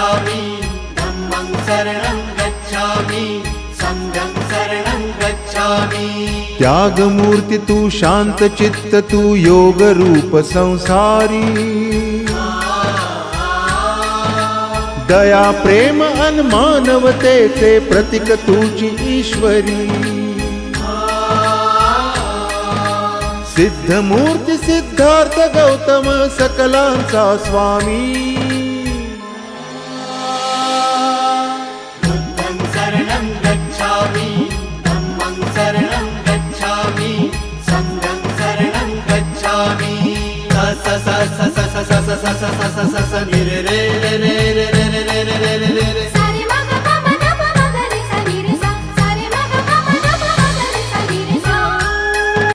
गच्छामि धम्मं शरणं गच्छामि संघं शरणं गच्छामि। त्यागमूर्ति तू शांत चित्त तू योग रूप संसारी दया प्रेम अन मानवतेचे प्रतीक तुझी ईश्वरी सिद्धमूर्ती सिद्धार्थ गौतम सकलांचा स्वामी बुद्धं शरणं गच्छामि धम्मं शरणं गच्छामि संघं शरणं गच्छामि। स स स स स स स स स स स